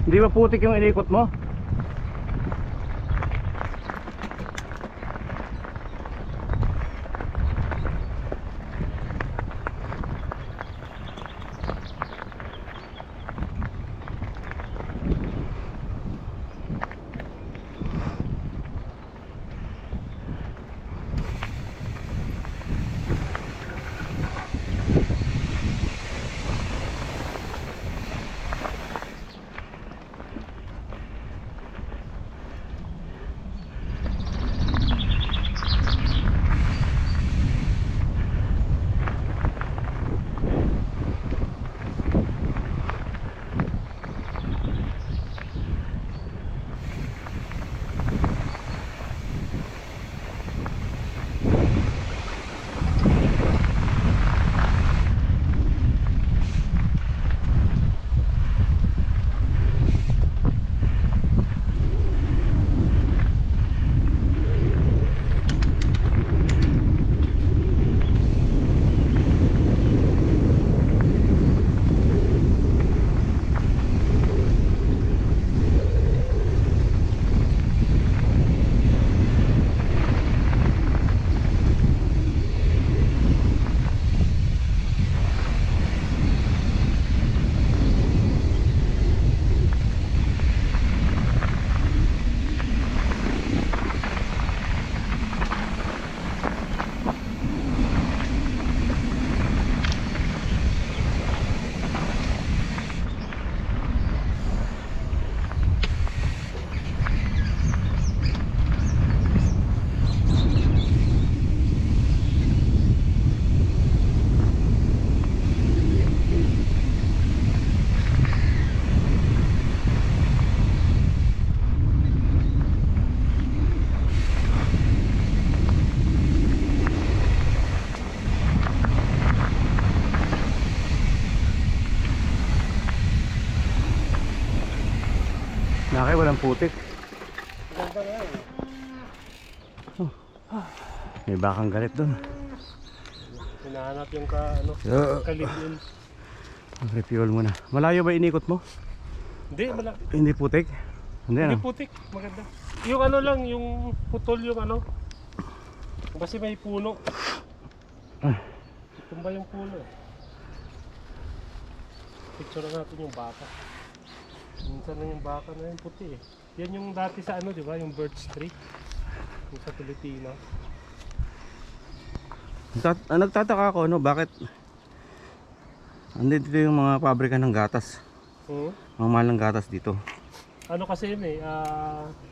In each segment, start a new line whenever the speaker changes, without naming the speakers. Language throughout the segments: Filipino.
Hindi ba putik yung inikot mo? Nakay, walang putik.
Ganda nga eh.
May bakang galit doon.
Hinahanap yung kalibin.
Refuel muna. Malayo ba inikot mo?
Hindi,
Hindi putik? Hindi,
hindi
ano?
putik. Maganda. Yung ano lang, yung putol yung ano. Kasi may puno. Tumba yung puno. Picture natin yung baka. Minsan na yung baka na yung puti eh. Yan yung dati sa ano, di ba? Yung birch tree. Yung sa Pilipino.
Nagtataka ako, no? Bakit andito yung mga pabrika ng gatas? Mga mahal ng gatas dito.
Ano kasi yun eh,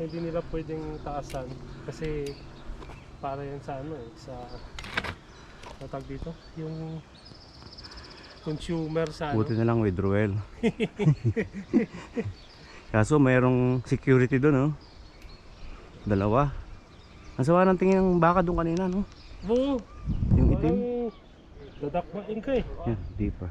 hindi nila pwedeng taasan. Kasi para yan sa ano eh, sa matag dito. Yung consumer sa ano.
Buti na lang withdrawal. Kaso mayroong security doon, no? Dalawa. Ang sawa ng tingin ng baka doon kanina, no?
Oo.
Yung itim.
Dadakmain ka eh.
Yan, deeper.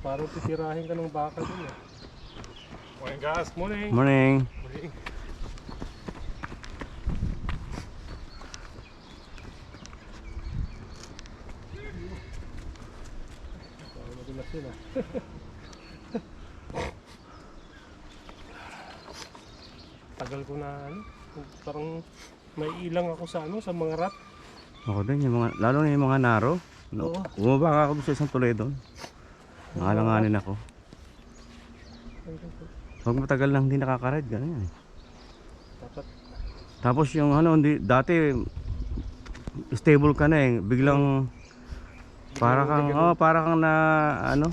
Parang titirahin ka ng baka dun eh. Morning guys, morning.
Morning.
Morning. Parang madulas yun ah. Tagal ko na ano, parang may ilang ako sa ano, sa mga rat.
Ako din, yung mga, lalo na yung mga naro. No,
Oo.
bumaba ako sa isang tuloy doon. Nakalanganin ako. Pag matagal lang hindi nakaka-ride, ganun yan.
Dapat
Tapos yung ano, dati stable ka na eh. Biglang para kang na ano,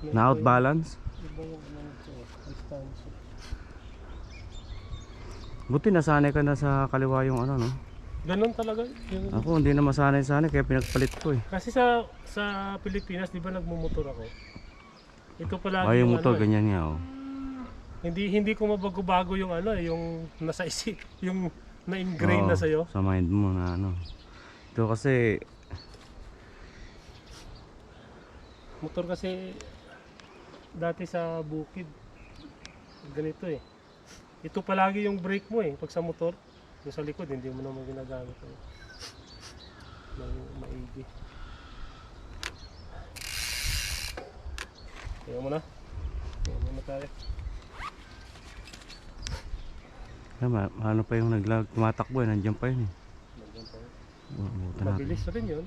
na out balance.
iba yung ano ito, distansya.
Buti nasanay ka na sa kaliwa yung ano, no?
Ganun talaga. Yung,
Ako hindi na masanay-sanay kaya pinagpalit ko eh.
kasi sa Pilipinas, di ba nagmumotor ako? Ito palagi
Ay, yung
yung
motor
ano,
ganyan nga oh.
hindi ko mabago-bago yung ano, yung nasa isip, yung na-ingrain na
Oo,
sa'yo.
sa mind mo na ano. Ito kasi
Motor kasi dati sa bukid ganito eh. Ito palagi yung brake mo eh pag sa motor. Yung sa likod hindi mo naman ginagamit eh. ng maigi. Kaya mo na. Kaya mo na tayo.
Ano pa yung tumatakbo eh, nandiyan pa yun eh.
Nandiyan tayo.
Buta natin.
Mabilis rin yun.